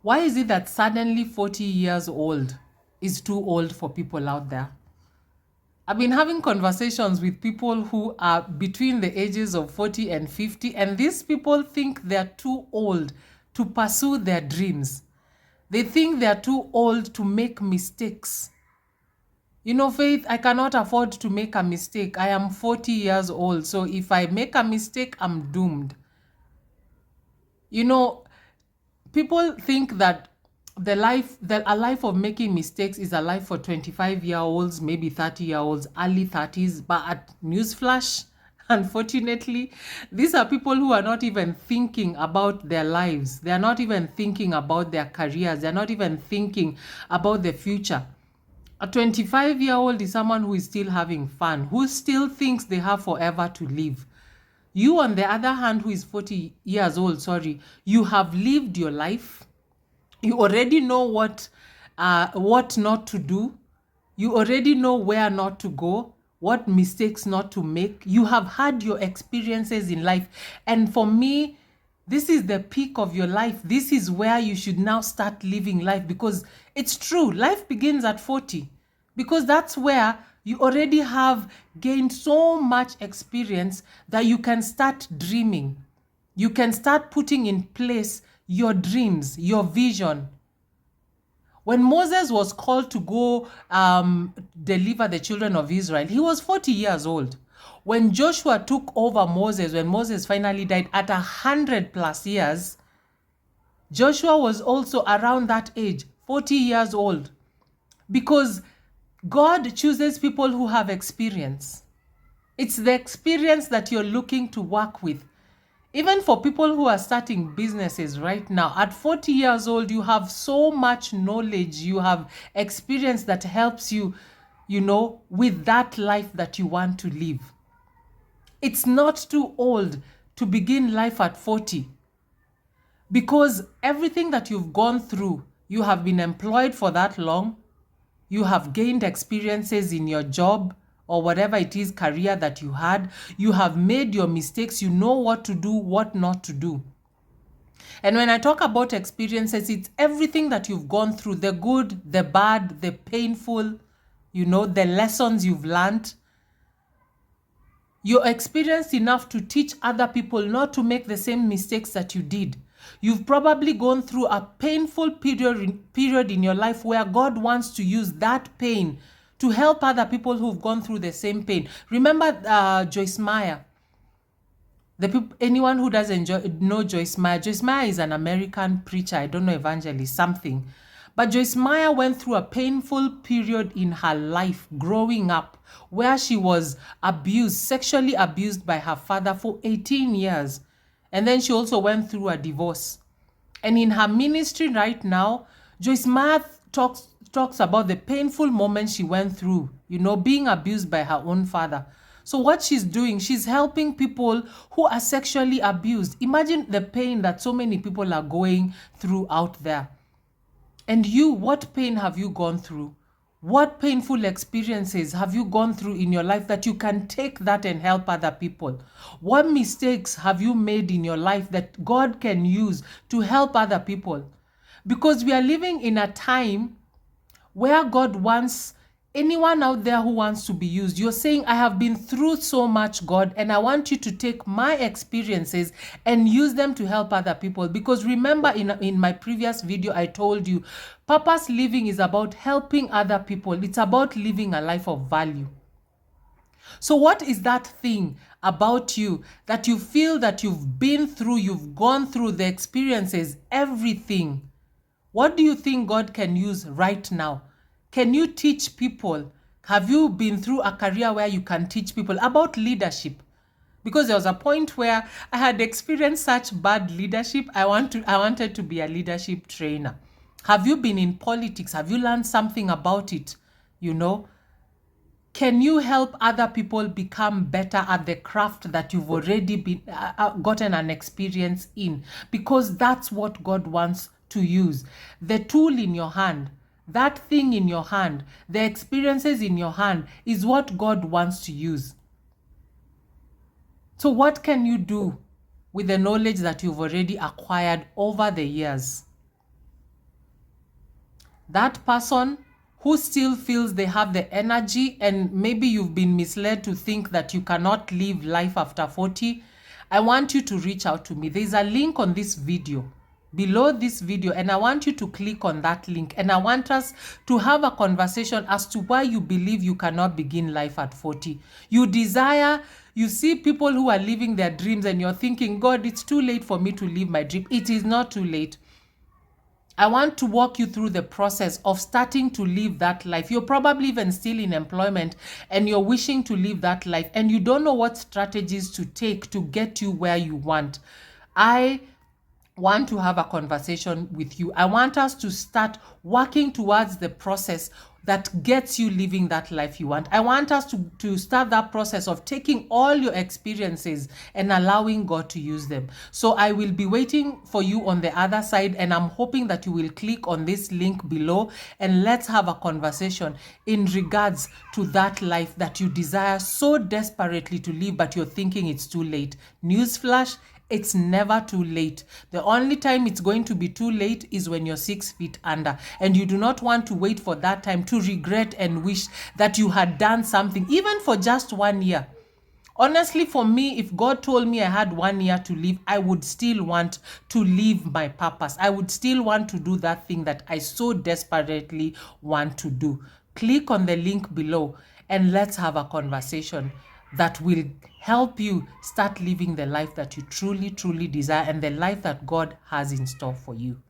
Why is it that suddenly 40 years old is too old for people out there? I've been having conversations with people who are between the ages of 40 and 50, and these people think they're too old to pursue their dreams. They think they're too old to make mistakes. You know, Faith, I cannot afford to make a mistake. I am 40 years old, so if I make a mistake, I'm doomed. You know, people think that a life of making mistakes is a life for 25-year-olds, maybe 30-year-olds, early 30s. But at newsflash, unfortunately, these are people who are not even thinking about their lives. They are not even thinking about their careers. They're not even thinking about the future. A 25-year-old is someone who is still having fun, who still thinks they have forever to live. You, on the other hand, who is 40 years old, sorry, you have lived your life. You already know what not to do. You already know where not to go, what mistakes not to make. You have had your experiences in life. And for me, this is the peak of your life. This is where you should now start living life, because it's true. Life begins at 40, because that's where you already have gained so much experience that you can start dreaming. You can start putting in place your dreams, your vision. When Moses was called to go deliver the children of Israel, he was 40 years old. When Joshua took over Moses, when Moses finally died at 100 plus years, Joshua was also around that age, 40 years old. Because God chooses people who have experience. It's the experience that you're looking to work with. Even for people who are starting businesses right now, at 40 years old, you have so much knowledge, you have experience that helps you, with that life that you want to live. It's not too old to begin life at 40, because everything that you've gone through, you have been employed for that long, you have gained experiences in your job or whatever it is, career that you had. You have made your mistakes. You know what to do, what not to do. And when I talk about experiences, it's everything that you've gone through, the good, the bad, the painful, the lessons you've learned. You're experienced enough to teach other people not to make the same mistakes that you did. You've probably gone through a painful period in your life where God wants to use that pain to help other people who've gone through the same pain. Remember Joyce Meyer? Anyone who doesn't know Joyce Meyer is an American preacher, I don't know, evangelist, something. But Joyce Meyer went through a painful period in her life growing up, where she was sexually abused by her father for 18 years. And then she also went through a divorce. And in her ministry right now, Joyce Meyer talks about the painful moments she went through, being abused by her own father. So what she's doing, she's helping people who are sexually abused. Imagine the pain that so many people are going through out there. And you, what pain have you gone through? What painful experiences have you gone through in your life that you can take that and help other people? What mistakes have you made in your life that God can use to help other people? Because we are living in a time where God wants anyone out there who wants to be used. You're saying, I have been through so much, God, and I want you to take my experiences and use them to help other people. Because remember, in my previous video, I told you, purpose living is about helping other people. It's about living a life of value. So what is that thing about you that you feel that you've been through, you've gone through the experiences, everything? What do you think God can use right now? Can you teach people? Have you been through a career where you can teach people about leadership? Because there was a point where I had experienced such bad leadership, I wanted to be a leadership trainer. Have you been in politics? Have you learned something about it? Can you help other people become better at the craft that you've already been gotten an experience in? Because that's what God wants to use. The tool in your hand, that thing in your hand, the experiences in your hand is what God wants to use. So what can you do with the knowledge that you've already acquired over the years? That person who still feels they have the energy, and maybe you've been misled to think that you cannot live life after 40, I want you to reach out to me. There's a link on this video, below this video, and I want you to click on that link, and I want us to have a conversation as to why you believe you cannot begin life at 40. You see people who are living their dreams and you're thinking, God, it's too late for me to live my dream. It is not too late. I want to walk you through the process of starting to live that life. You're probably even still in employment and you're wishing to live that life and you don't know what strategies to take to get you where you want. I want to have a conversation with you. I want us to start working towards the process that gets you living that life you want. I want us to start that process of taking all your experiences and allowing God to use them. So I will be waiting for you on the other side, and I'm hoping that you will click on this link below and let's have a conversation in regards to that life that you desire so desperately to live, but you're thinking it's too late. Newsflash, it's never too late. The only time it's going to be too late is when you're 6 feet under, and you do not want to wait for that time to regret and wish that you had done something, even for just 1 year. Honestly, for me, if God told me I had 1 year to live, I would still want to live my purpose. I would still want to do that thing that I so desperately want to do. Click on the link below and let's have a conversation that will help you start living the life that you truly, truly desire and the life that God has in store for you.